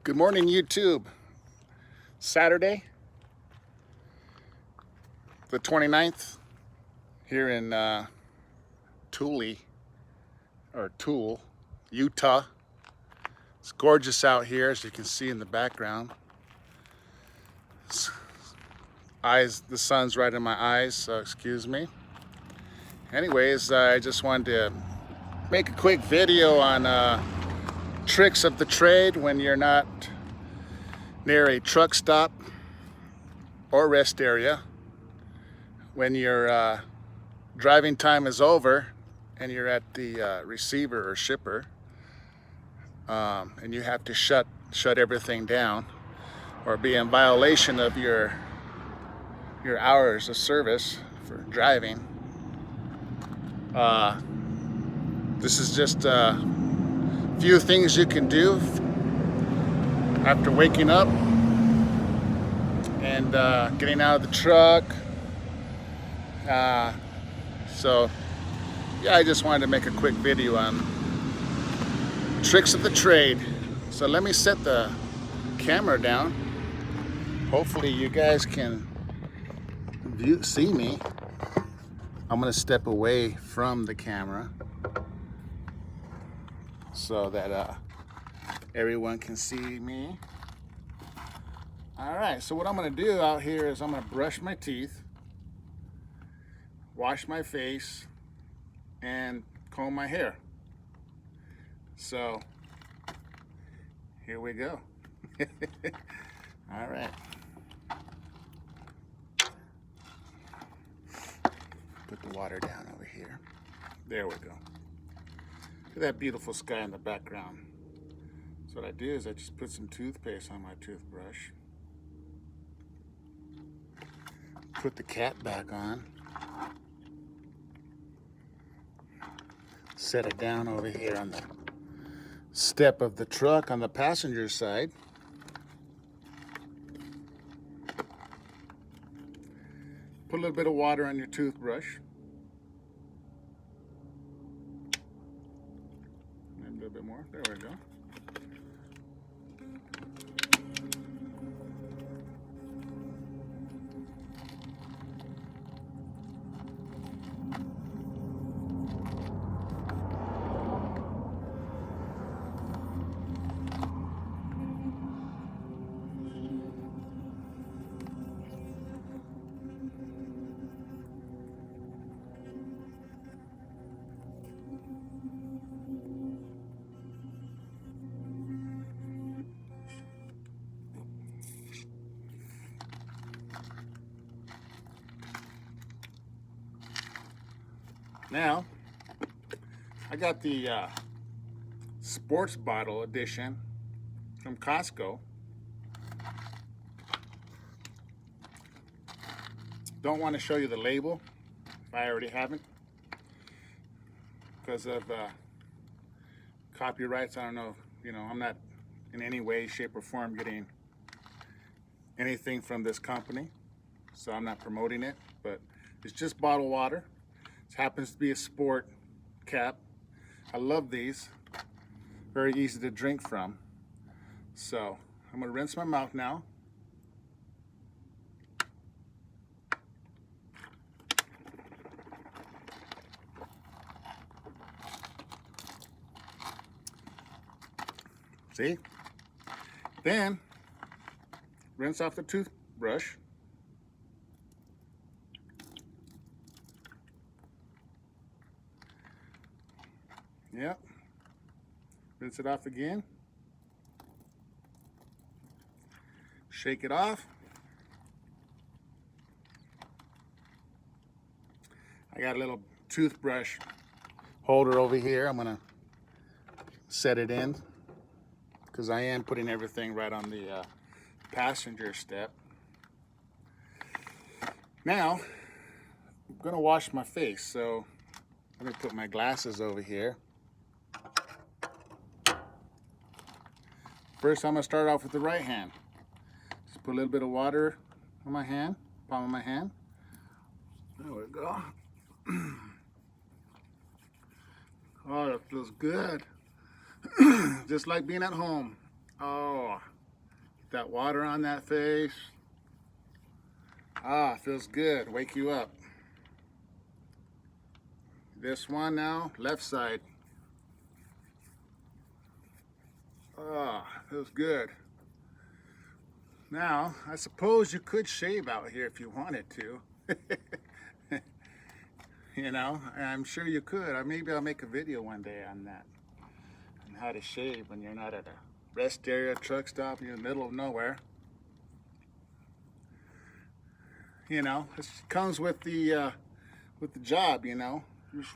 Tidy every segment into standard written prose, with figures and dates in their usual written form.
Good morning, YouTube. Saturday, the 29th, here in Tool, Utah. It's gorgeous out here, as you can see in the background. The sun's right in my eyes, so excuse me. Anyways, I just wanted to make a quick video on tricks of the trade when you're not near a truck stop or rest area, when your driving time is over and you're at the receiver or shipper, and you have to shut everything down or be in violation of your hours of service for driving. This is just a few things you can do after waking up and getting out of the truck. So yeah, I just wanted to make a quick video on tricks of the trade. So let me set the camera down. Hopefully you guys can see me. I'm gonna step away from the camera so that everyone can see me. All right, so what I'm gonna do out here is I'm gonna brush my teeth, wash my face, and comb my hair. So here we go. All right. Put the water down over here. There we go. Look at that beautiful sky in the background. So what I do is I just put some toothpaste on my toothbrush. Put the cap back on. Set it down over here on the step of the truck on the passenger side. Put a little bit of water on your toothbrush. Maybe a little bit more. There we go. Now, I got the sports bottle edition from Costco. Don't want to show you the label if I already haven't, because of copyrights. I don't know, I'm not in any way, shape, or form getting anything from this company, so I'm not promoting it, but it's just bottled water. This happens to be a sport cap. I love these. Very easy to drink from. So I'm gonna rinse my mouth now. See? Then rinse off the toothbrush. Yep. Rinse it off again. Shake it off. I got a little toothbrush holder over here. I'm gonna set it in because I am putting everything right on the passenger step. Now, I'm gonna wash my face, so let me put my glasses over here. First, I'm gonna start off with the right hand. Just put a little bit of water on my hand, palm of my hand. There we go. Oh, that feels good. Just like being at home. Oh, that water on that face. Ah, feels good. Wake you up. This one now, left side. Ah, feels good. Now, I suppose you could shave out here if you wanted to. You know, I'm sure you could. Maybe I'll make a video one day on that. On how to shave when you're not at a rest area, truck stop, you're in the middle of nowhere. You know, it comes with the job, you know. Just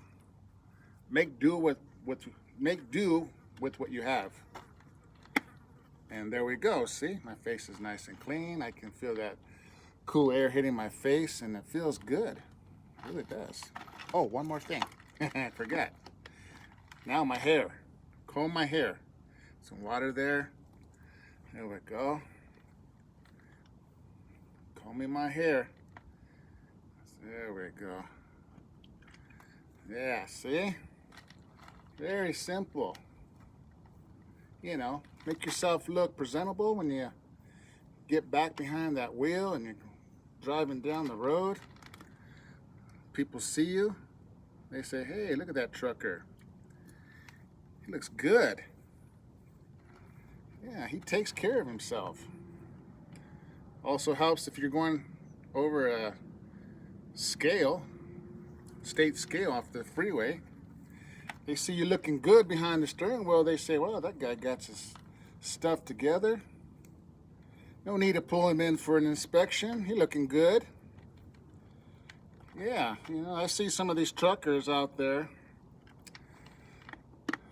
make do with what you have. And there we go. See, my face is nice and clean. I can feel that cool air hitting my face, and it feels good. It really does. Oh, one more thing. I forgot. Now my hair. Comb my hair. Some water there. There we go. Combing my hair. There we go. Yeah, see? Very simple. You know, make yourself look presentable when you get back behind that wheel and you're driving down the road. People see you. They say, hey, look at that trucker. He looks good. Yeah, he takes care of himself. Also helps if you're going over a scale, state scale off the freeway. They see you looking good behind the steering wheel. They say, well, that guy got his stuff together. No need to pull him in for an inspection. He looking good. Yeah, you know, I see some of these truckers out there.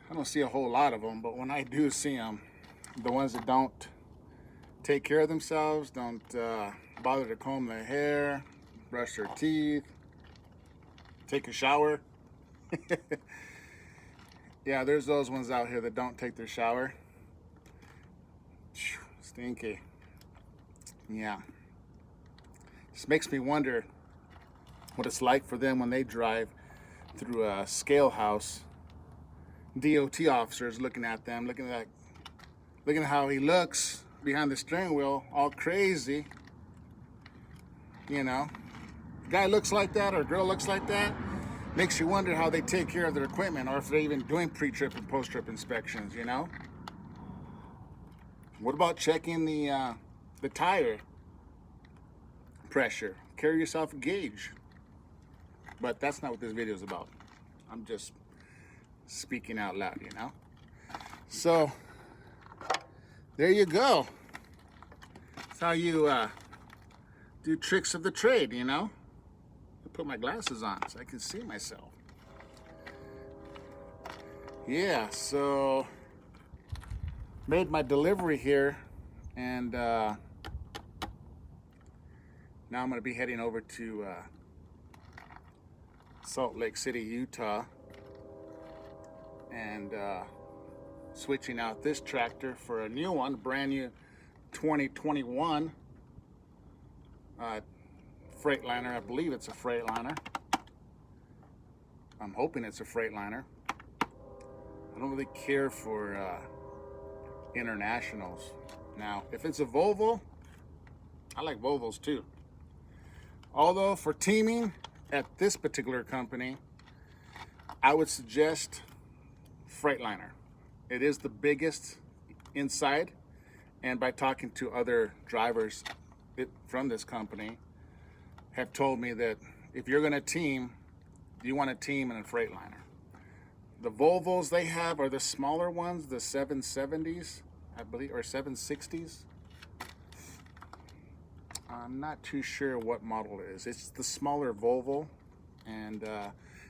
I don't see a whole lot of them, but when I do see them, the ones that don't take care of themselves, don't bother to comb their hair, brush their teeth, take a shower. Yeah, there's those ones out here that don't take their shower. Stinky. Yeah. This makes me wonder what it's like for them when they drive through a scale house. DOT officers looking at them, looking at how he looks behind the steering wheel, all crazy. You know, guy looks like that or girl looks like that. Makes you wonder how they take care of their equipment, or if they're even doing pre-trip and post-trip inspections, you know? What about checking the tire pressure? Carry yourself a gauge. But that's not what this video is about. I'm just speaking out loud, you know? So, there you go. That's how you do tricks of the trade, you know? Put my glasses on so I can see myself. Yeah, so made my delivery here, and now I'm going to be heading over to Salt Lake City, Utah, and switching out this tractor for a new one, brand new 2021 Freightliner. I believe it's a Freightliner. I'm hoping it's a Freightliner. I don't really care for internationals. Now, if it's a Volvo, I like Volvos too. Although for teaming at this particular company, I would suggest Freightliner. It is the biggest inside, and by talking to other drivers from this company, have told me that if you're going to team, you want to team in a Freightliner. The Volvos they have are the smaller ones, the 770s, I believe, or 760s. I'm not too sure what model it is. It's the smaller Volvo, and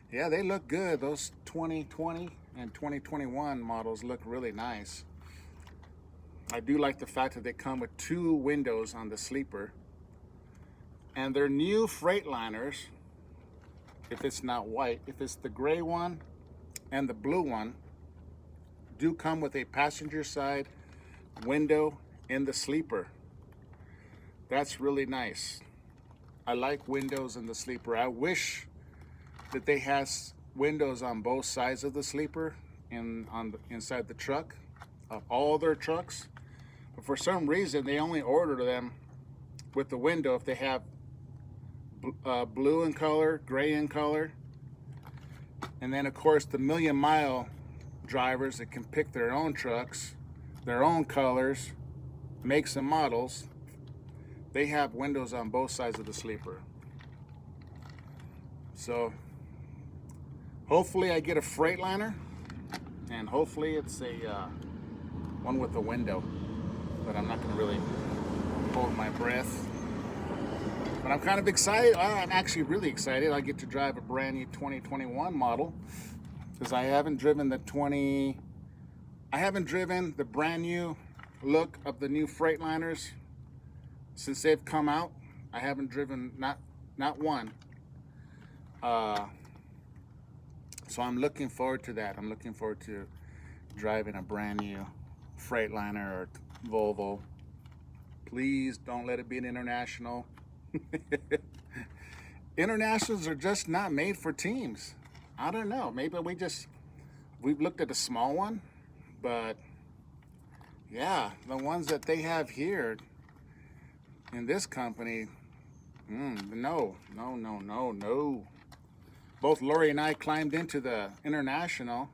yeah, they look good. Those 2020 and 2021 models look really nice. I do like the fact that they come with 2 windows on the sleeper. And their new Freightliners, if it's not white, if it's the gray one and the blue one, do come with a passenger side window in the sleeper. That's really nice. I like windows in the sleeper. I wish that they had windows on both sides of the sleeper and inside the truck of all their trucks. But for some reason, they only order them with the window if they have blue in color, gray in color. And then, of course, the million-mile drivers that can pick their own trucks, their own colors, makes and models, they have windows on both sides of the sleeper. So hopefully I get a Freightliner, and hopefully it's a one with a window, but I'm not going to really hold my breath. But I'm kind of excited. I'm actually really excited. I get to drive a brand new 2021 model, because I haven't driven the brand new look of the new Freightliners since they've come out. I haven't driven not one. So I'm looking forward to that. I'm looking forward to driving a brand new Freightliner or Volvo. Please don't let it be an International. Internationals are just not made for teams. I don't know. Maybe we've looked at a small one, but yeah, the ones that they have here in this company, no. Both Lori and I climbed into the International.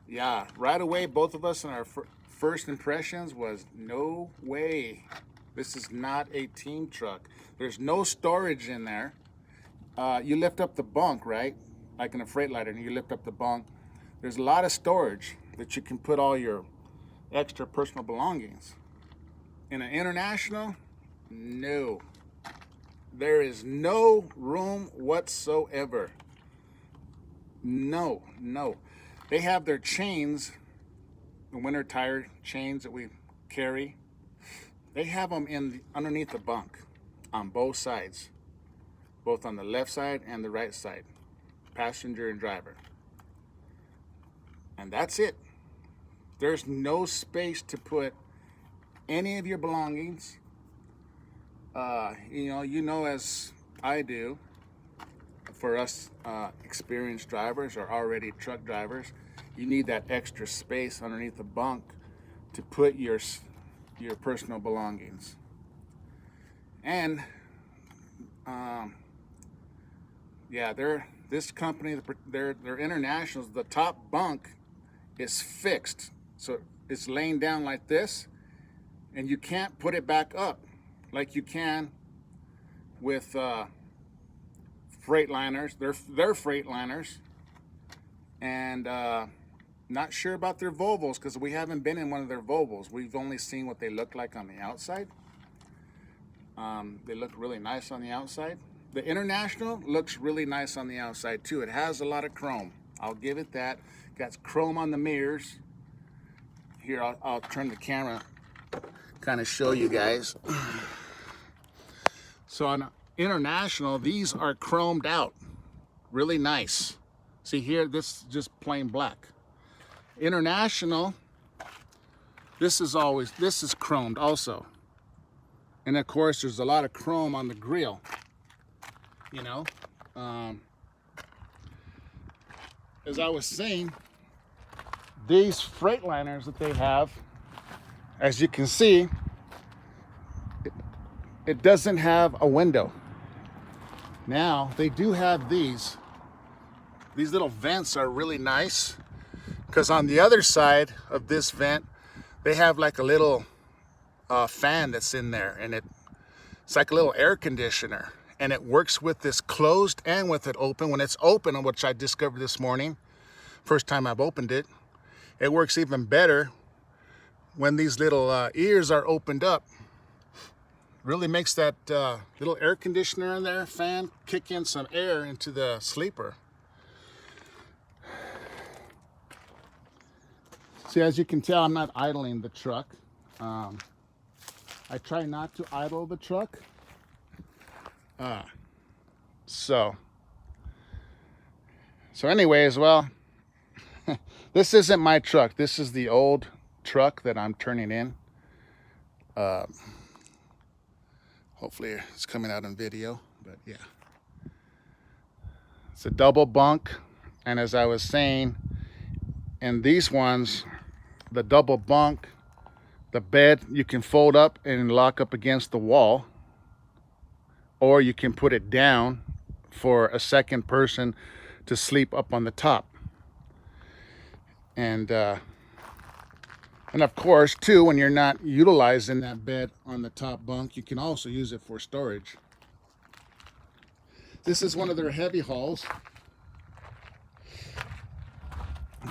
Yeah, right away, both of us in our first impressions was, no way. This is not a team truck. There's no storage in there. You lift up the bunk, right? Like in a Freightliner, you lift up the bunk. There's a lot of storage that you can put all your extra personal belongings. In an International, no. There is no room whatsoever. No. They have their chains, the winter tire chains that we carry. They have them underneath the bunk on both sides, both on the left side and the right side, passenger and driver. And that's it. There's no space to put any of your belongings. You know, as I do, for us experienced drivers or already truck drivers, you need that extra space underneath the bunk to put your personal belongings. And this company, they're Internationals. The top bunk is fixed, so it's laying down like this, and you can't put it back up like you can with Freightliners. They're Freightliners, and not sure about their Volvos, because we haven't been in one of their Volvos. We've only seen what they look like on the outside. They look really nice on the outside. The International looks really nice on the outside too. It has a lot of chrome. I'll give it that. Got chrome on the mirrors. Here, I'll turn the camera, kind of show you guys. So on International, these are chromed out. Really nice. See here, this is just plain black. International, this is chromed also. And of course, there's a lot of chrome on the grill. You know, as I was saying, these Freightliners that they have, as you can see, it doesn't have a window. Now, they do have these. These little vents are really nice, because on the other side of this vent, they have like a little fan that's in there, and it's like a little air conditioner, and it works with this closed and with it open. When it's open, which I discovered this morning, first time I've opened it, it works even better when these little ears are opened up. Really makes that little air conditioner in there, fan, kick in some air into the sleeper. See, as you can tell, I'm not idling the truck. I try not to idle the truck. So anyways, well, this isn't my truck. This is the old truck that I'm turning in. Hopefully it's coming out in video, but yeah. It's a double bunk, and as I was saying, and these ones, the double bunk, the bed you can fold up and lock up against the wall, or you can put it down for a second person to sleep up on the top. And of course, too, when you're not utilizing that bed on the top bunk, you can also use it for storage. This is one of their heavy hauls.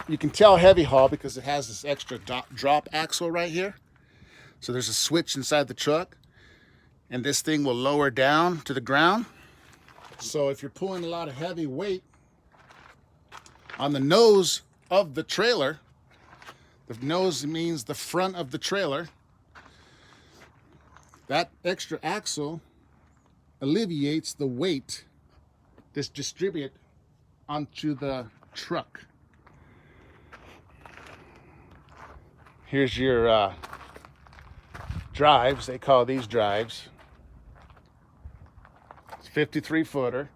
You can tell heavy haul because it has this extra drop axle right here. So there's a switch inside the truck, and this thing will lower down to the ground. So if you're pulling a lot of heavy weight on the nose of the trailer, the nose means the front of the trailer, that extra axle alleviates the weight that's distributed onto the truck. Here's your drives. They call these drives. It's 53 footer.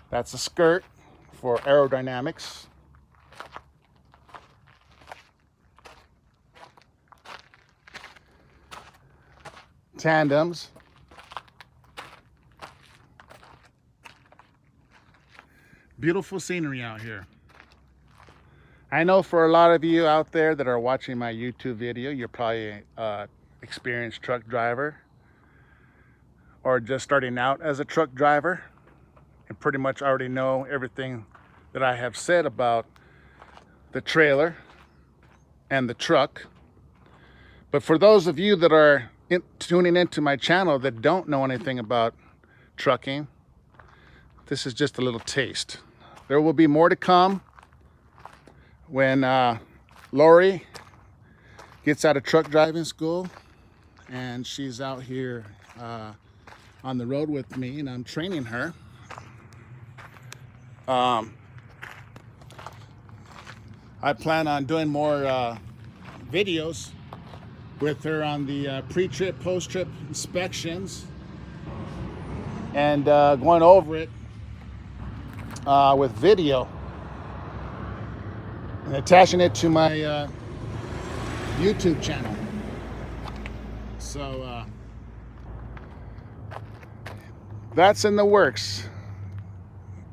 That's a skirt for aerodynamics. Tandems. Beautiful scenery out here. I know for a lot of you out there that are watching my YouTube video, you're probably an experienced truck driver or just starting out as a truck driver and pretty much already know everything that I have said about the trailer and the truck. But for those of you that are tuning into my channel that don't know anything about trucking, this is just a little taste. There will be more to come when Lori gets out of truck driving school and she's out here on the road with me and I'm training her. I plan on doing more videos with her on the pre-trip, post-trip inspections and going over it with video and attaching it to my YouTube channel. So that's in the works.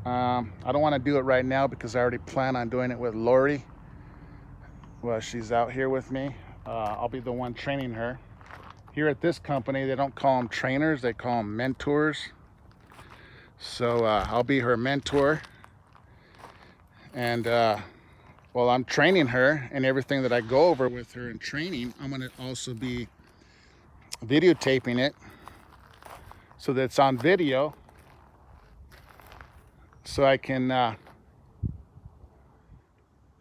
I don't want to do it right now because I already plan on doing it with Lori. Well, she's out here with me. I'll be the one training her. Here at this company, they don't call them trainers, they call them mentors. So I'll be her mentor. And while I'm training her and everything that I go over with her in training, I'm going to also be videotaping it so that it's on video, so I can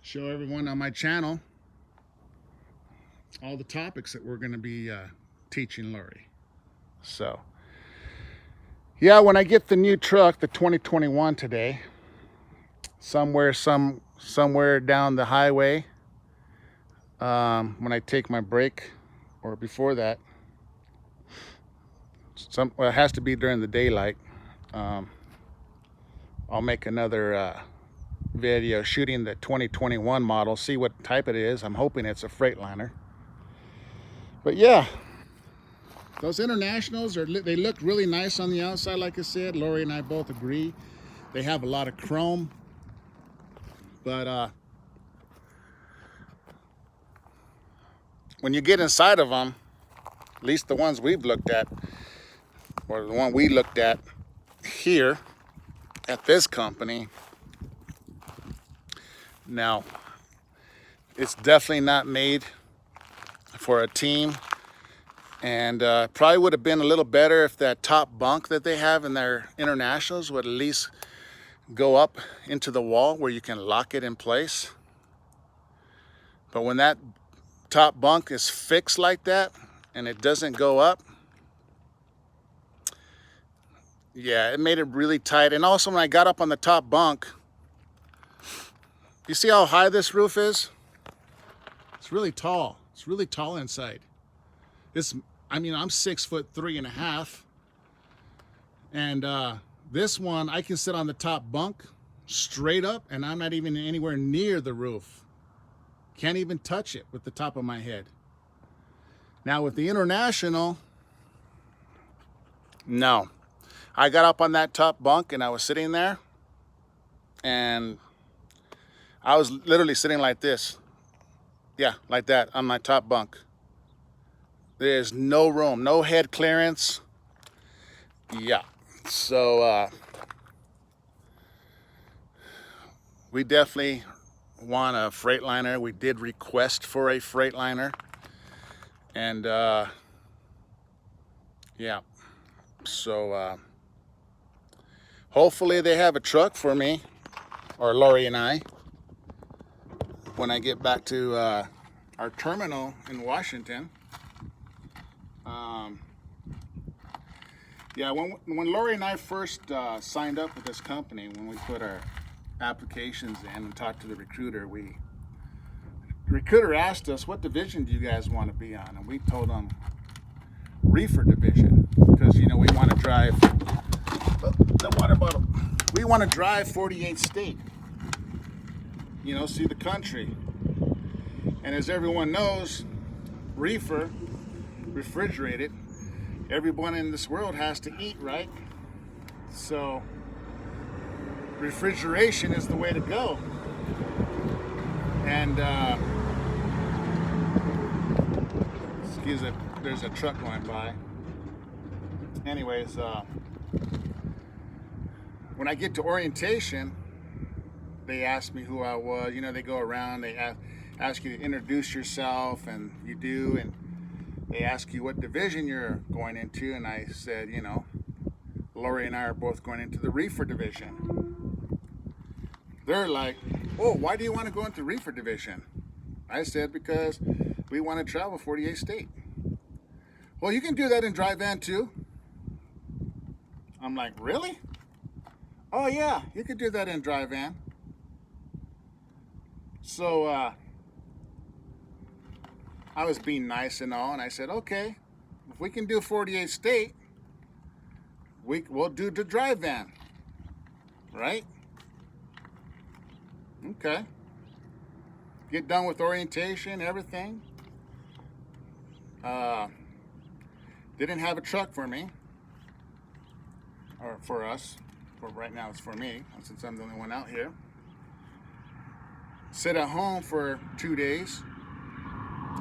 show everyone on my channel all the topics that we're going to be teaching Lori. So yeah, when I get the new truck, the 2021 today, somewhere down the highway, when I take my break, or before that, well, it has to be during the daylight, I'll make another video shooting the 2021 model, see what type it is. I'm hoping it's a Freightliner. But yeah, those Internationals, they look really nice on the outside, like I said. Lori and I both agree. They have a lot of chrome. But when you get inside of them, at least the ones we've looked at, or the one we looked at here at this company, now it's definitely not made for a team, and probably would have been a little better if that top bunk that they have in their Internationals would at least go up into the wall where you can lock it in place. But when that top bunk is fixed like that and it doesn't go up, yeah, it made it really tight. And also when I got up on the top bunk, you see how high this roof is? It's really tall. It's really tall inside. I mean, I'm 6'3.5", and this one I can sit on the top bunk straight up, and I'm not even anywhere near the roof. Can't even touch it with the top of my head. Now with the International, no. I got up on that top bunk and I was sitting there, and I was literally sitting like this. Yeah, like that on my top bunk. There's no room, no head clearance. Yeah, so we definitely want a Freightliner. We did request for a Freightliner, and yeah, so hopefully they have a truck for me, or Lori and I, when I get back to our terminal in Washington. Yeah, when Lori and I first signed up with this company, when we put our applications in and talked to the recruiter, the recruiter asked us, what division do you guys want to be on? And we told them reefer division, because we want to drive the water bottle. We want to drive 48 state, see the country. And as everyone knows, reefer, refrigerated, everyone in this world has to eat, right? So refrigeration is the way to go. And excuse it, there's a truck going by. Anyways, when I get to orientation, they ask me who I was. They go around, they ask you to introduce yourself, and you do, and they ask you what division you're going into, and I said, Lori and I are both going into the reefer division. They're like, oh, why do you want to go into reefer division? I said, because we want to travel 48 state. Well, you can do that in dry van too. I'm like, really? Oh yeah, you could do that in dry van. So I was being nice and all, and I said, okay, if we can do 48 state, we'll do the dry van, right? Okay. Get done with orientation, everything. Didn't have a truck for me, or for us. For right now, it's for me, since I'm the only one out here. Sit at home for 2 days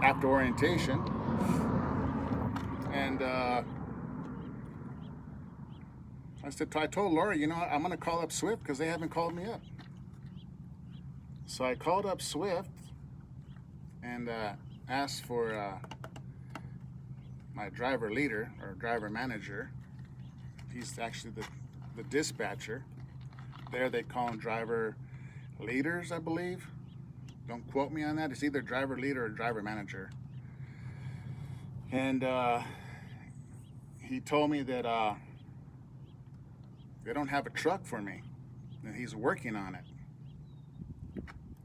after orientation, and I told Lori, I'm gonna call up Swift because they haven't called me up. So I called up Swift and asked for my driver leader, or driver manager. He's actually the dispatcher. There they call them driver leaders, I believe. Don't quote me on that. It's either driver leader or driver manager. And he told me that they don't have a truck for me, and he's working on it.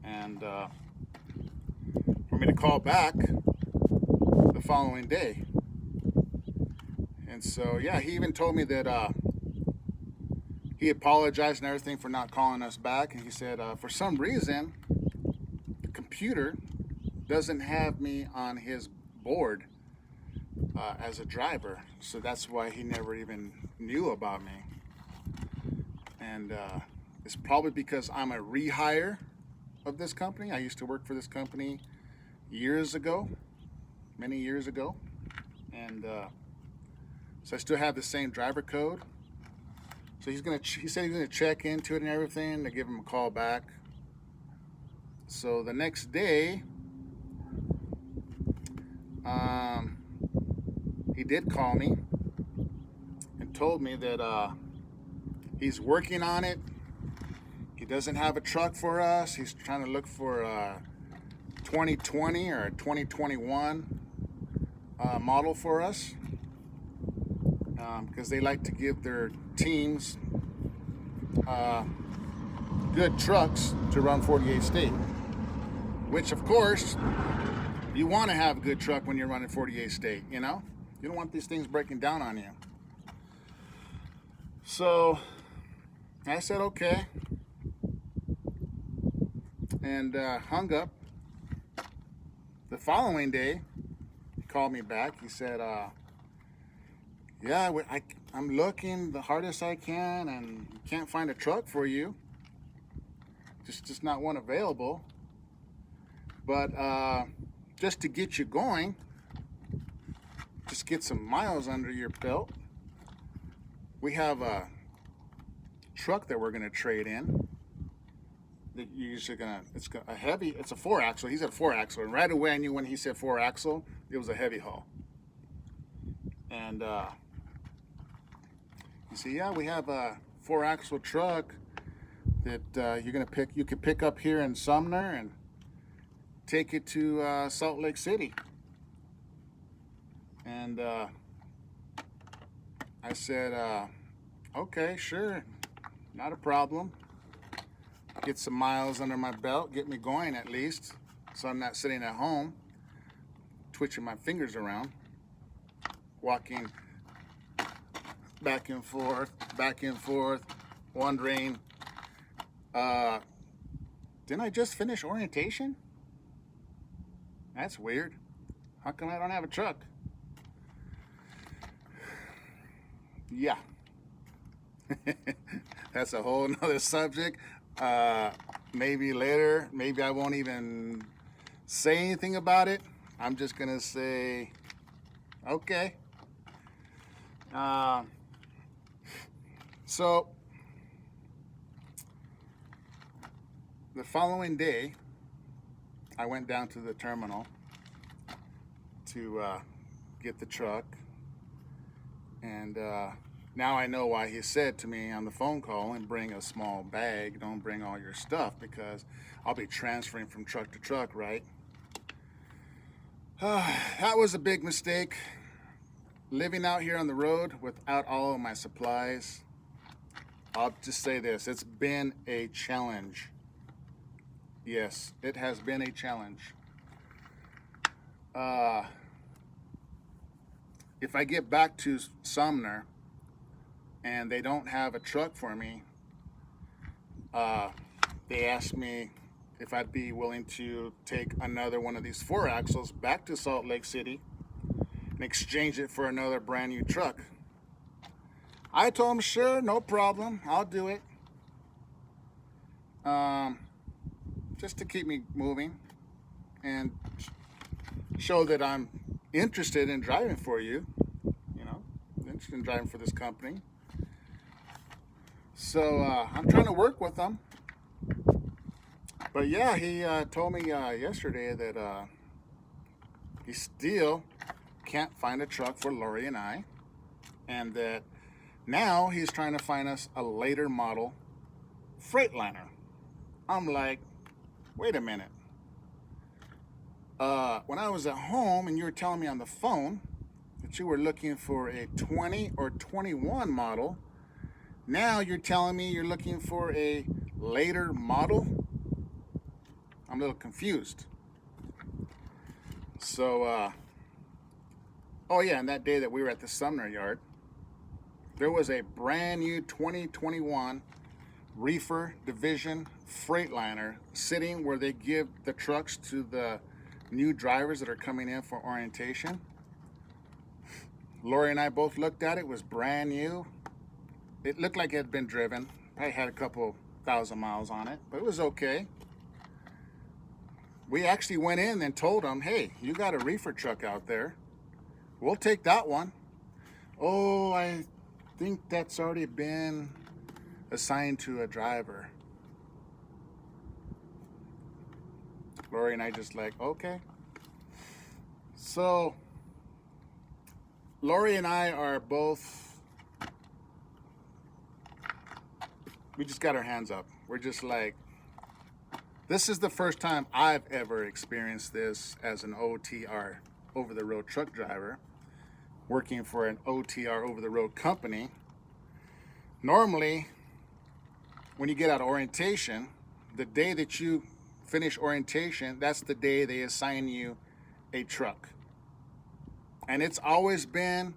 And for me to call back the following day. And so, yeah, he even told me that he apologized and everything for not calling us back. And he said, for some reason, the computer doesn't have me on his board as a driver. So that's why he never even knew about me. And it's probably because I'm a rehire of this company. I used to work for this company years ago, many years ago. And so I still have the same driver code. So he said he's gonna check into it and everything to give him a call back. So the next day, he did call me and told me that he's working on it. He doesn't have a truck for us. He's trying to look for a 2020 or a 2021 model for us. Because they like to give their teams good trucks to run 48 state, which of course you want to have a good truck when you're running 48 state. You don't want these things breaking down on you. So I said, okay. and hung up. The following day, he called me back. He said, yeah, I'm looking the hardest I can and can't find a truck for you. Just not one available. But just to get you going, just get some miles under your belt, we have a truck that we're going to trade in. That you're usually it's a heavy, it's a 4-axle. He said 4-axle, and right away I knew when he said 4-axle, it was a heavy haul. And he said, yeah, we have a 4-axle truck that you could pick up here in Sumner and take it to Salt Lake City. And I said, okay, sure, not a problem. Get some miles under my belt, get me going at least, so I'm not sitting at home twitching my fingers around, walking back and forth, wondering, didn't I just finish orientation? That's weird. How come I don't have a truck? Yeah. That's a whole nother subject. Maybe later, maybe I won't even say anything about it. I'm just gonna say, okay. So the following day, I went down to the terminal to get the truck, and now I know why he said to me on the phone call, and bring a small bag, don't bring all your stuff, because I'll be transferring from truck to truck, right? That was a big mistake. Living out here on the road without all of my supplies, I'll just say this, it's been a challenge. Yes, it has been a challenge. If I get back to Sumner and they don't have a truck for me, they asked me if I'd be willing to take another one of these 4-axles back to Salt Lake City and exchange it for another brand new truck. I told them, sure, no problem, I'll do it. Just to keep me moving and show that I'm interested in driving for you, interested in driving for this company. So I'm trying to work with them. But yeah, he told me yesterday that he still can't find a truck for Lori and I, and that now he's trying to find us a later model Freightliner. I'm like, wait a minute. When I was at home and you were telling me on the phone that you were looking for a 20 or 21 model, now you're telling me you're looking for a later model? I'm a little confused. So, oh yeah, and that day that we were at the Sumner yard, there was a brand new 2021 Reefer Division Freightliner sitting where they give the trucks to the new drivers that are coming in for orientation. Lori and I both looked at it. It was brand new. It looked like it had been driven. Probably had a couple thousand miles on it, but it was okay. We actually went in and told them, hey, you got a reefer truck out there. We'll take that one. Oh, I think that's already been assigned to a driver. Lori and I just like, okay. So Lori and I are both, we just got our hands up. We're just like, this is the first time I've ever experienced this as an OTR, over-the-road truck driver, working for an OTR, over-the-road company. Normally, when you get out of orientation, the day that you finish orientation, that's the day they assign you a truck. And it's always been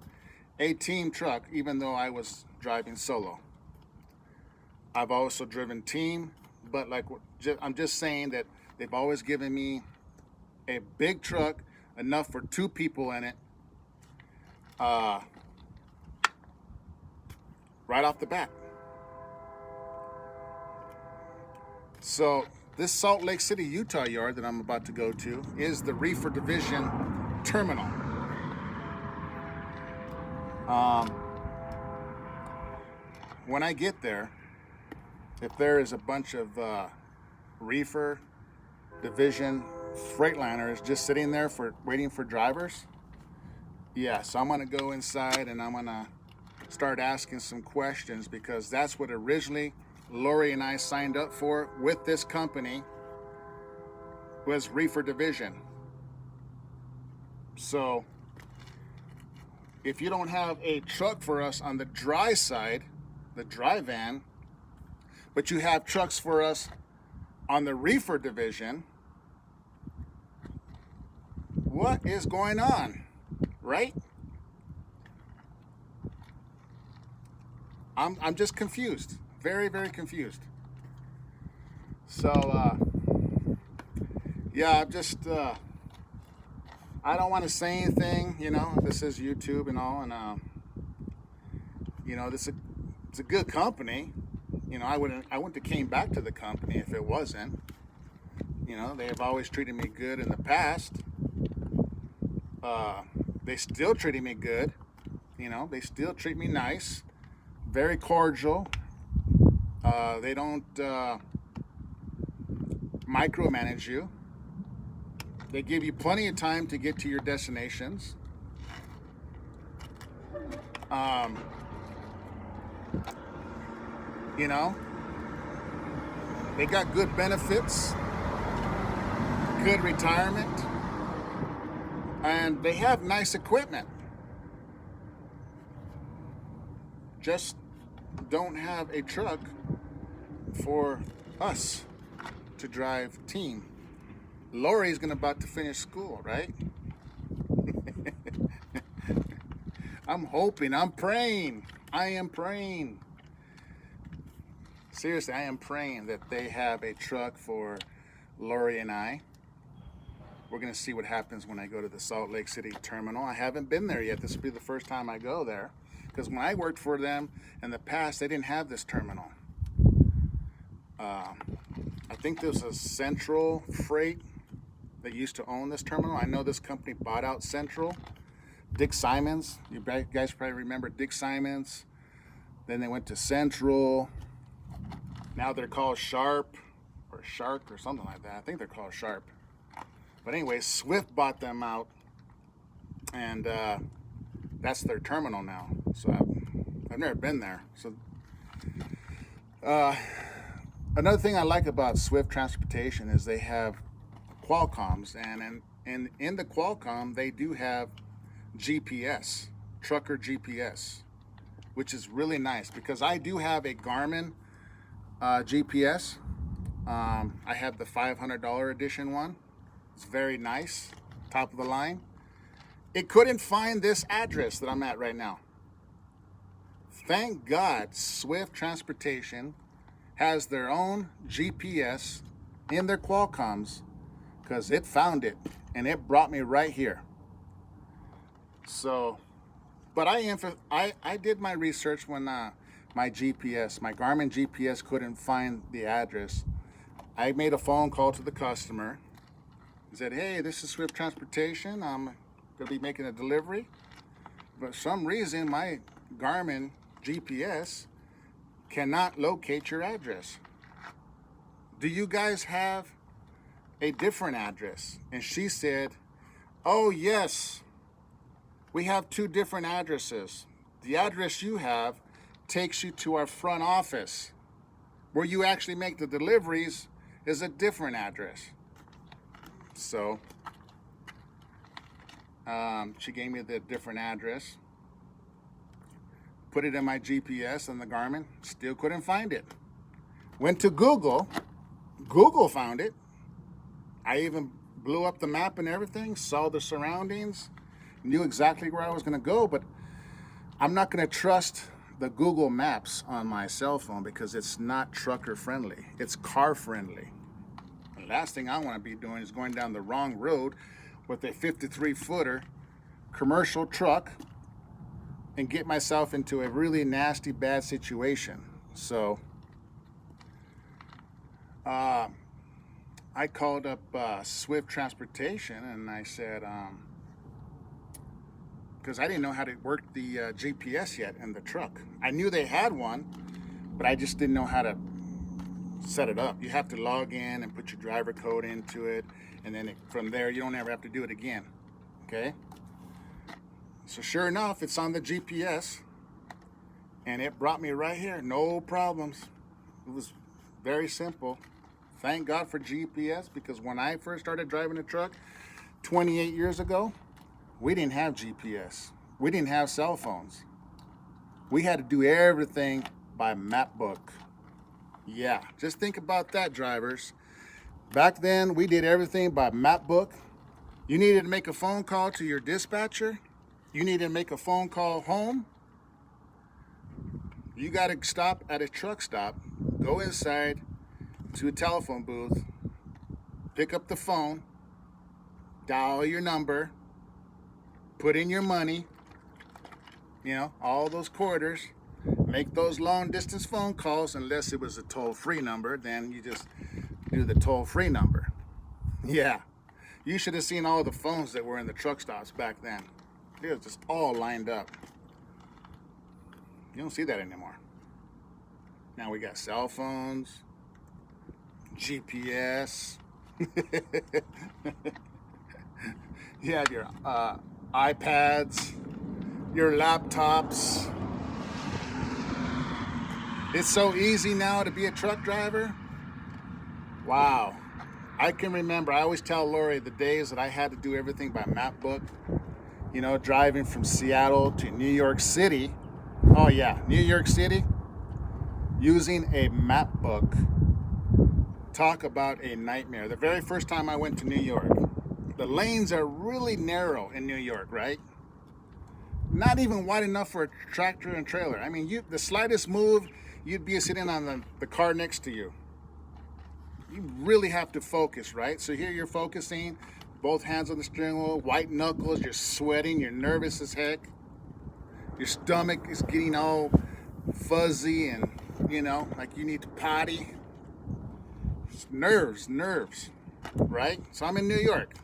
a team truck, even though I was driving solo. I've also driven team, but like, I'm just saying that they've always given me a big truck, enough for 2 people in it, right off the bat. So this Salt Lake City, Utah yard that I'm about to go to is the Reefer Division terminal. When I get there, if there is a bunch of Reefer Division Freightliners just sitting there waiting for drivers, yeah, so I'm gonna go inside and I'm gonna start asking some questions, because that's what originally Lori and I signed up for with this company, was Reefer Division. So if you don't have a truck for us on the dry side, the dry van, but you have trucks for us on the Reefer Division, what is going on, right? I'm just confused, very, very confused. So yeah, I'm just I don't want to say anything, you know. This is YouTube and all, and you know, it's a good company. You know, I wouldn't have came back to the company if it wasn't. You know, they have always treated me good in the past. They still treated me good. You know, they still treat me nice, very cordial. They don't micromanage you. They give you plenty of time to get to your destinations. You know, they got good benefits, good retirement, and they have nice equipment. Just don't have a truck for us to drive team. Lori's about to finish school, right? I'm hoping, I'm praying, I am praying. Seriously, I am praying that they have a truck for Lori and I. We're gonna see what happens when I go to the Salt Lake City terminal. I haven't been there yet. This will be the first time I go there, because when I worked for them in the past, they didn't have this terminal. I think there's a Central Freight that used to own this terminal. I know this company bought out Central. Dick Simons, you guys probably remember Dick Simons. Then they went to Central. Now they're called Sharp or Shark or something like that. I think they're called Sharp. But anyway, Swift bought them out, and that's their terminal now. So I've never been there. So another thing I like about Swift Transportation is they have Qualcomms, and in the Qualcomm they do have GPS, trucker GPS, which is really nice, because I do have a Garmin GPS. I have the $500 edition one. It's very nice, top of the line. It couldn't find this address that I'm at right now. Thank God Swift Transportation has their own GPS in their Qualcomms, because it found it and it brought me right here. So, but I did my research when my Garmin GPS couldn't find the address. I made a phone call to the customer. I said, hey, this is Swift Transportation. I'm going to be making a delivery. But for some reason, my Garmin GPS cannot locate your address. Do you guys have a different address? And she said, oh, yes. We have 2 different addresses. The address you have takes you to our front office. Where you actually make the deliveries is a different address. So she gave me the different address. Put it in my GPS on the Garmin. Still couldn't find it. Went to Google. Google found it. I even blew up the map and everything, saw the surroundings, knew exactly where I was going to go, but I'm not going to trust the Google Maps on my cell phone because it's not trucker friendly. It's car friendly. The last thing I want to be doing is going down the wrong road with a 53-footer commercial truck and get myself into a really nasty, bad situation. So I called up Swift Transportation and I said, because I didn't know how to work the GPS yet in the truck. I knew they had one, but I just didn't know how to set it up. You have to log in and put your driver code into it, and then from there you don't ever have to do it again. Okay? So sure enough, it's on the GPS, and it brought me right here. No problems. It was very simple. Thank God for GPS, because when I first started driving a truck 28 years ago, we didn't have GPS. We didn't have cell phones. We had to do everything by MapBook. Yeah, just think about that, drivers. Back then, we did everything by MapBook. You needed to make a phone call to your dispatcher. You needed to make a phone call home. You got to stop at a truck stop, go inside to a telephone booth, pick up the phone, dial your number, put in your money, all those quarters, make those long distance phone calls, unless it was a toll-free number, then you just do the toll-free number. Yeah, you should have seen all the phones that were in the truck stops back then. It was just all lined up. You don't see that anymore. Now we got cell phones, GPS. You have your iPads, your laptops. It's so easy now to be a truck driver. Wow. I can remember, I always tell Lori the days that I had to do everything by MapBook. Driving from Seattle to New York City. Oh yeah, New York City. Using a MapBook. Talk about a nightmare. The very first time I went to New York, the lanes are really narrow in New York, right? Not even wide enough for a tractor and trailer. I mean, the slightest move, you'd be sitting on the car next to you. You really have to focus, right? So here you're focusing, both hands on the steering wheel, white knuckles, you're sweating, you're nervous as heck. Your stomach is getting all fuzzy and, like you need to potty. It's nerves, right? So I'm in New York.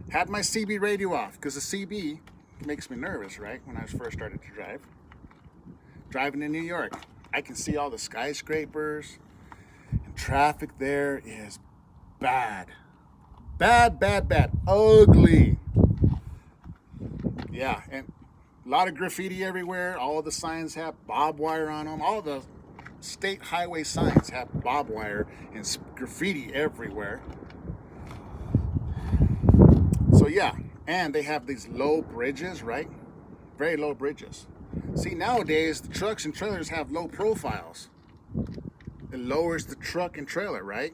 Had my CB radio off, because the CB makes me nervous, right? When I first started to drive. Driving in New York, I can see all the skyscrapers, and traffic there is bad. Bad. Ugly. Yeah, and a lot of graffiti everywhere. All the signs have barbed wire on them. All the state highway signs have barbed wire and graffiti everywhere. So yeah, and they have these low bridges, right? Very low bridges. See, nowadays, the trucks and trailers have low profiles. It lowers the truck and trailer, right?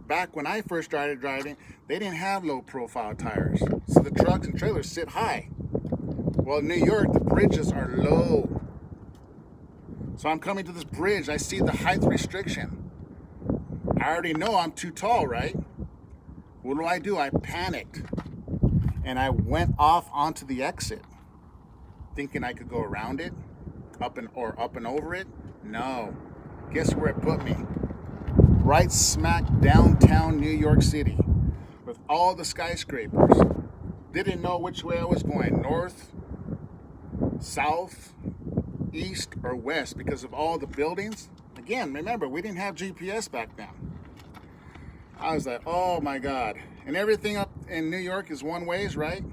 Back when I first started driving, they didn't have low profile tires. So the trucks and trailers sit high. Well, in New York, the bridges are low. So I'm coming to this bridge, I see the height restriction. I already know I'm too tall, right? What do? I panicked. And I went off onto the exit, thinking I could go around it, up and over it. No. Guess where it put me? Right smack downtown New York City, with all the skyscrapers. Didn't know which way I was going, north, south, east, or west, because of all the buildings. Again, remember, we didn't have GPS back then. I was like, oh my God. And everything up in New York is one ways, right?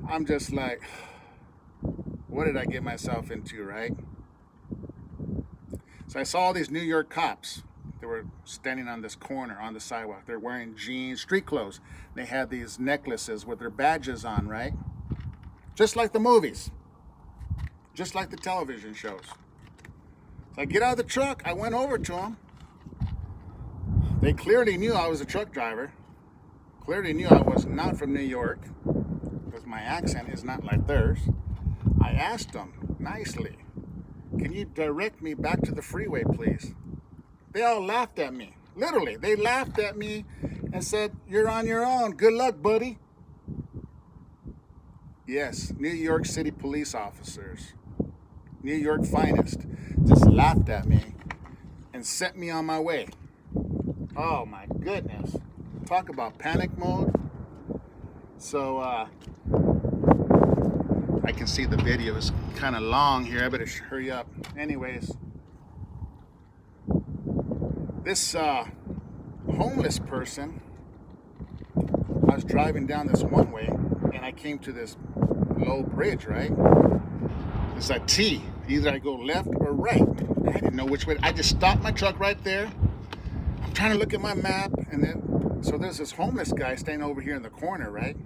I'm just like, what did I get myself into, right? So I saw all these New York cops. They were standing on this corner on the sidewalk. They're wearing jeans, street clothes. They had these necklaces with their badges on, right? Just like the movies. Just like the television shows. So I get out of the truck. I went over to them. They clearly knew I was a truck driver. Clearly knew I was not from New York, because my accent is not like theirs. I asked them nicely, can you direct me back to the freeway, please? They all laughed at me. Literally, they laughed at me and said, you're on your own. Good luck, buddy. Yes, New York City police officers, New York finest, just laughed at me and sent me on my way. Oh my goodness. Talk about panic mode. So I can see the video is kind of long here. I better hurry up. Anyways, this homeless person, I was driving down this one way and I came to this low bridge, right? It's a T. Either I go left or right. I didn't know which way. I just stopped my truck right there. I'm trying to look at my map, and then so there's this homeless guy standing over here in the corner, right?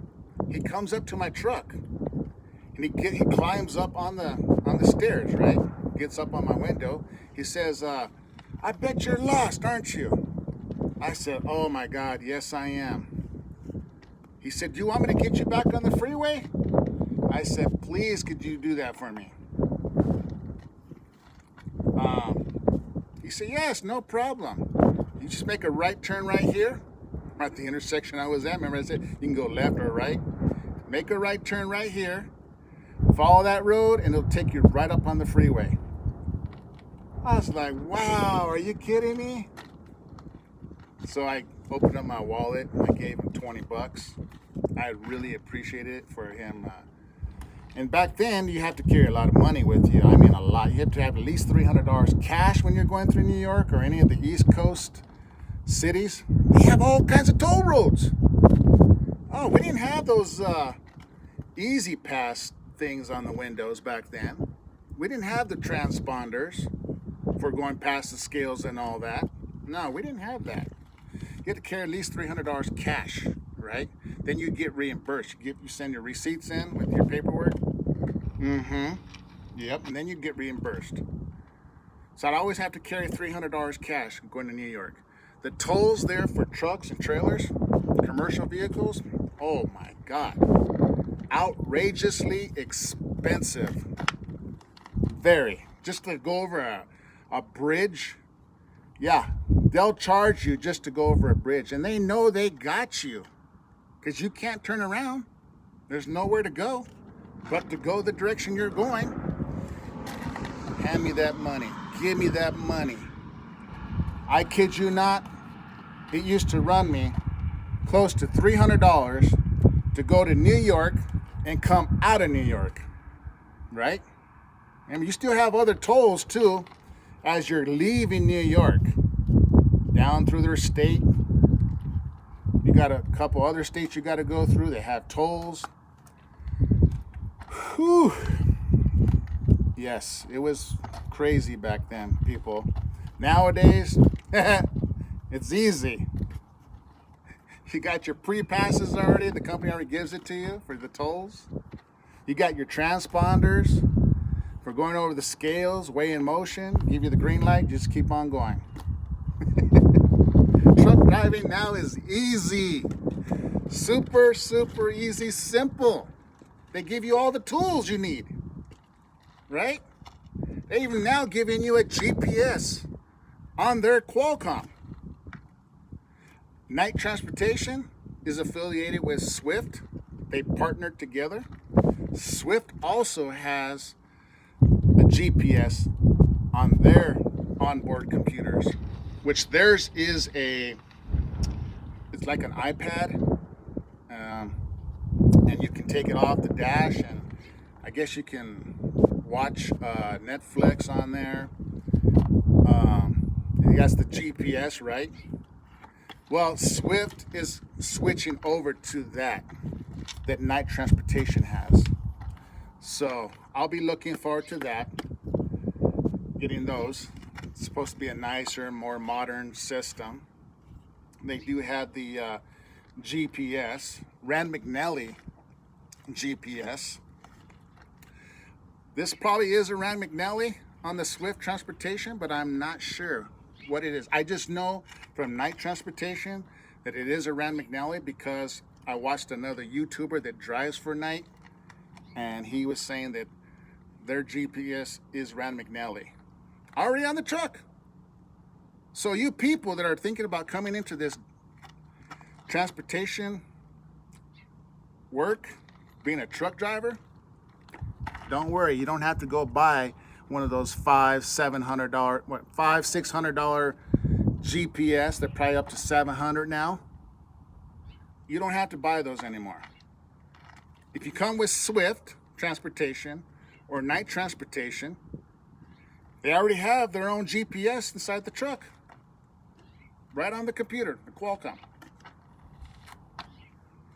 He comes up to my truck, and he climbs up on the stairs, right? Gets up on my window. He says, "I bet you're lost, aren't you?" I said, "Oh my God, yes I am." He said, "Do you want me to get you back on the freeway?" I said, "Please, could you do that for me?" He said, "Yes, no problem. You just make a right turn right here." At the intersection I was at, remember I said you can go left or right? Make a right turn right here, follow that road, and it'll take you right up on the freeway. I was like, wow, are you kidding me? So I opened up my wallet and I gave him $20. I really appreciated it for him. And back then, you have to carry a lot of money with you. I mean, a lot. You have to have at least $300 cash when you're going through New York or any of the East Coast cities. They have all kinds of toll roads. Oh, we didn't have those Easy Pass things on the windows back then. We didn't have the transponders for going past the scales and all that. No, we didn't have that. You had to carry at least $300 cash, right? Then you get reimbursed. You send your receipts in with your paperwork. Yep, and then you get reimbursed. So I'd always have to carry $300 cash going to New York. The tolls there for trucks and trailers, commercial vehicles, oh my God. Outrageously expensive. Very. Just to go over a bridge, yeah, they'll charge you just to go over a bridge. And they know they got you because you can't turn around. There's nowhere to go but to go the direction you're going. Hand me that money. Give me that money. I kid you not, it used to run me close to $300 to go to New York and come out of New York, right? And you still have other tolls too as you're leaving New York, down through their state. You got a couple other states you got to go through. They have tolls. Whew. Yes, it was crazy back then, people. Nowadays, it's easy. You got your pre-passes already. The company already gives it to you for the tolls. You got your transponders for going over the scales, way in motion. Give you the green light, just keep on going. Truck driving now is easy. Super, super easy, simple. They give you all the tools you need, right? They even now giving you a GPS on their Qualcomm. Knight Transportation is affiliated with Swift. They partnered together. Swift also has a GPS on their onboard computers, which theirs is it's like an iPad, and you can take it off the dash, and I guess you can watch Netflix on there. That's the GPS, right? Well, Swift is switching over to that Knight Transportation has. So I'll be looking forward to that, getting those. It's supposed to be a nicer, more modern system. They do have the GPS, Rand McNally GPS. This probably is a Rand McNally on the Swift Transportation, but I'm not sure what it is. I just know from Knight Transportation that it is a Rand McNally because I watched another YouTuber that drives for Knight, and he was saying that their GPS is Rand McNally. Already on the truck. So you people that are thinking about coming into this transportation work, being a truck driver, don't worry, you don't have to go buy one of those $500-$600 GPS. They're probably up to $700 now. You don't have to buy those anymore. If you come with Swift Transportation or Knight Transportation, they already have their own GPS inside the truck, right on the computer, the Qualcomm.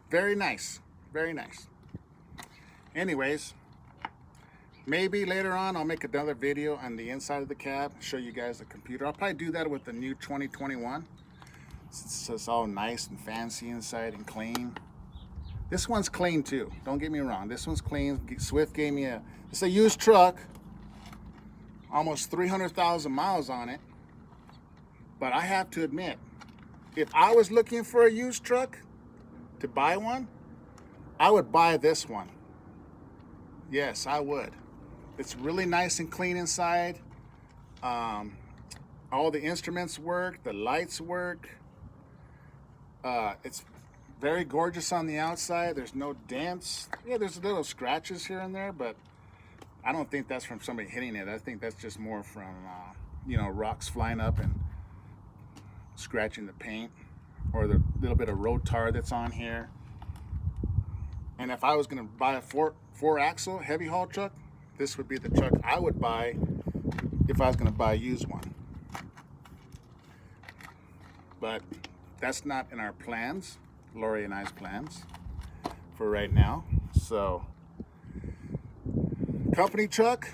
Very nice, very nice. Anyways, maybe later on I'll make another video on the inside of the cab, show you guys the computer. I'll probably do that with the new 2021. It's all nice and fancy inside and clean. This one's clean too, don't get me wrong. This one's clean. Swift gave me it's a used truck, almost 300,000 miles on it. But I have to admit, if I was looking for a used truck to buy one, I would buy this one. Yes, I would. It's really nice and clean inside. All the instruments work, the lights work. It's very gorgeous on the outside. There's no dents. Yeah, there's little scratches here and there, but I don't think that's from somebody hitting it. I think that's just more from, rocks flying up and scratching the paint, or the little bit of road tar that's on here. And if I was going to buy a four axle heavy haul truck, this would be the truck I would buy if I was going to buy a used one. But that's not in our plans, Lori and I's plans for right now. So, company truck,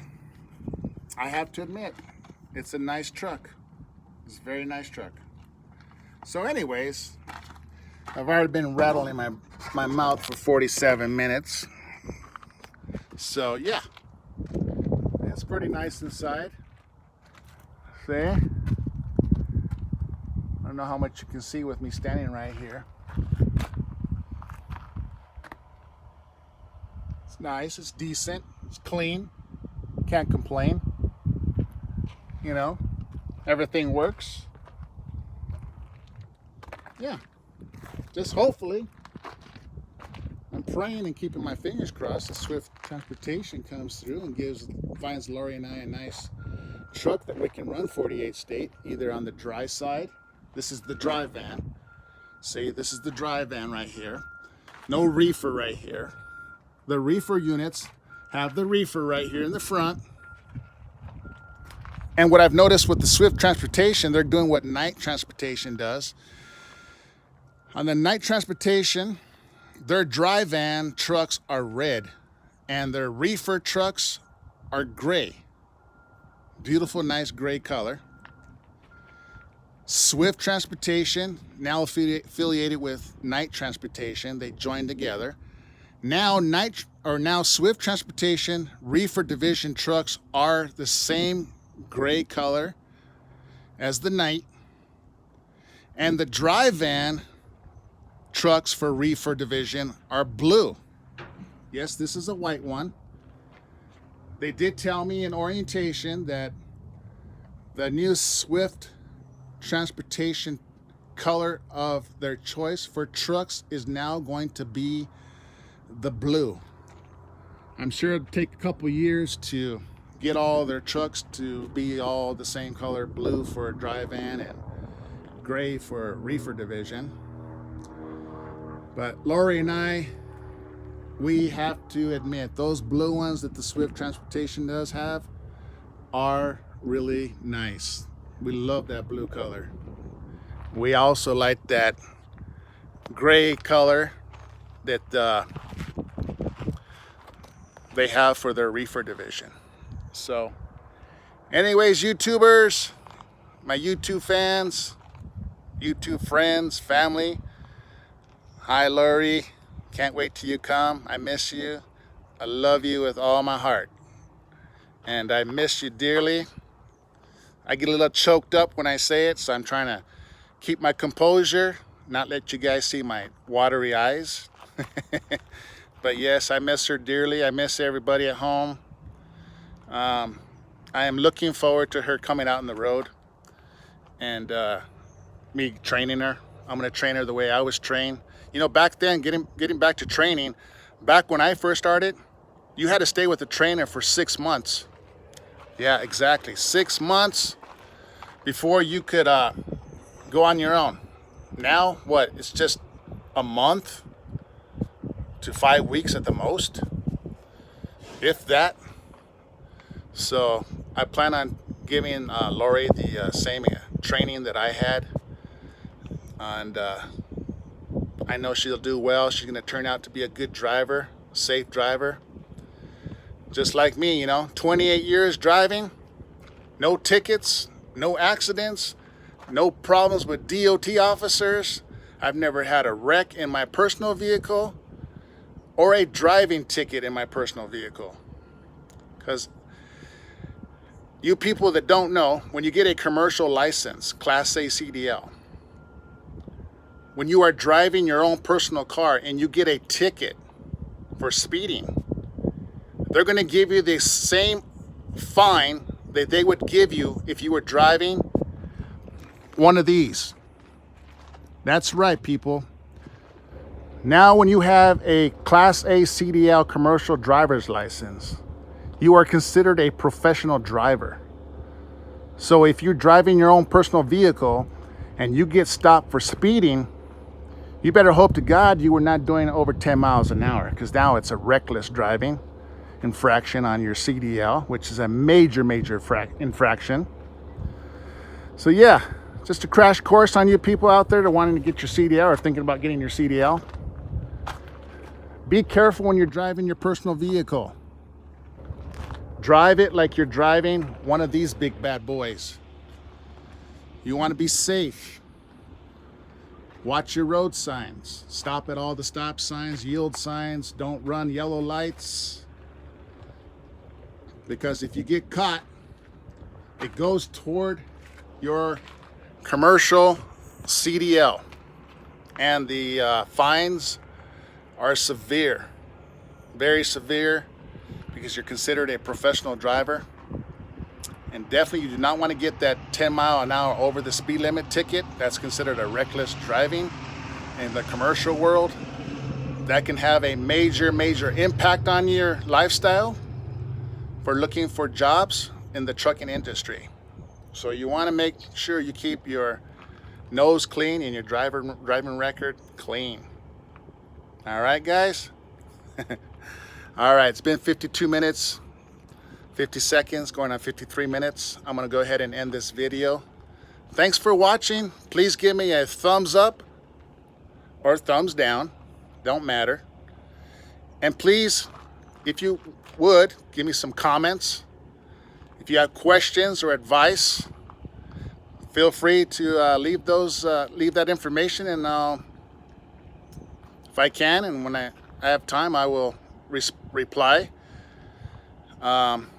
I have to admit, it's a nice truck. It's a very nice truck. So anyways, I've already been rattling my mouth for 47 minutes. So yeah, it's pretty nice inside. See? I don't know how much you can see with me standing right here. It's nice, it's decent, it's clean. Can't complain. Everything works. Yeah, just hopefully, I'm praying and keeping my fingers crossed that Swift Transportation comes through and finds Lori and I a nice truck that we can run 48 state, either on the dry side. This is the dry van. See, this is the dry van right here. No reefer right here. The reefer units have the reefer right here in the front. And what I've noticed with the Swift Transportation, they're doing what Knight Transportation does. On the Knight Transportation, their dry van trucks are red and their reefer trucks are gray. Beautiful, nice gray color. Swift Transportation, now affiliated with Knight Transportation, they joined together. Now Swift Transportation reefer division trucks are the same gray color as the Knight, and the dry van trucks for reefer division are blue. Yes, this is a white one. They did tell me in orientation that the new Swift Transportation color of their choice for trucks is now going to be the blue. I'm sure it'll take a couple years to get all their trucks to be all the same color, blue for a dry van and gray for reefer division. But Lori and I, we have to admit, those blue ones that the Swift Transportation does have are really nice. We love that blue color. We also like that gray color that they have for their reefer division. So anyways, YouTubers, my YouTube fans, YouTube friends, family, hi Lori, can't wait till you come. I miss you. I love you with all my heart. And I miss you dearly. I get a little choked up when I say it, so I'm trying to keep my composure, not let you guys see my watery eyes. But yes, I miss her dearly. I miss everybody at home. I am looking forward to her coming out on the road and me training her. I'm going to train her the way I was trained. You know, back then, getting back to training, back when I first started, you had to stay with the trainer for 6 months. Yeah, exactly. 6 months before you could go on your own. Now, what? It's just a month to 5 weeks at the most, if that. So I plan on giving Lori the same training that I had, and I know she'll do well. She's going to turn out to be a good driver, a safe driver, just like me. You know, 28 years driving, no tickets, no accidents, no problems with DOT officers. I've never had a wreck in my personal vehicle or a driving ticket in my personal vehicle. Because you people that don't know, when you get a commercial license, Class A CDL, when you are driving your own personal car and you get a ticket for speeding, they're going to give you the same fine that they would give you if you were driving one of these. That's right, people. Now, when you have a Class A CDL commercial driver's license, you are considered a professional driver. So if you're driving your own personal vehicle and you get stopped for speeding, you better hope to God you were not doing over 10 miles an hour, because now it's a reckless driving infraction on your CDL, which is a major infraction. So yeah, just a crash course on you people out there that are wanting to get your CDL or thinking about getting your CDL. Be careful when you're driving your personal vehicle. Drive it like you're driving one of these big bad boys. You want to be safe. Watch your road signs. Stop at all the stop signs, yield signs. Don't run yellow lights. Because if you get caught, it goes toward your commercial CDL. And the fines are severe. Very severe, because you're considered a professional driver. And definitely you do not want to get that 10 mile an hour over the speed limit ticket. That's considered a reckless driving in the commercial world. That can have a major impact on your lifestyle for looking for jobs in the trucking industry. So you want to make sure you keep your nose clean and your driving record clean. All right, guys? All right, it's been 52 minutes. 50 seconds, going on 53 minutes. I'm gonna go ahead and end this video. Thanks for watching. Please give me a thumbs up or thumbs down, don't matter. And please, if you would, give me some comments. If you have questions or advice, feel free to leave that information, and if I can, and when I have time, I will reply.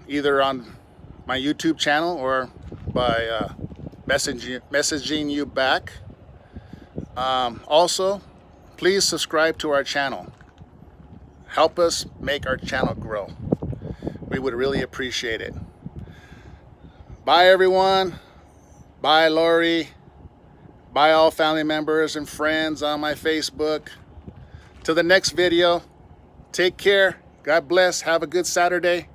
Either on my YouTube channel or by messaging you back. Also, please subscribe to our channel. Help us make our channel grow. We would really appreciate it. Bye, everyone. Bye, Lori. Bye, all family members and friends on my Facebook. Till the next video, take care. God bless. Have a good Saturday.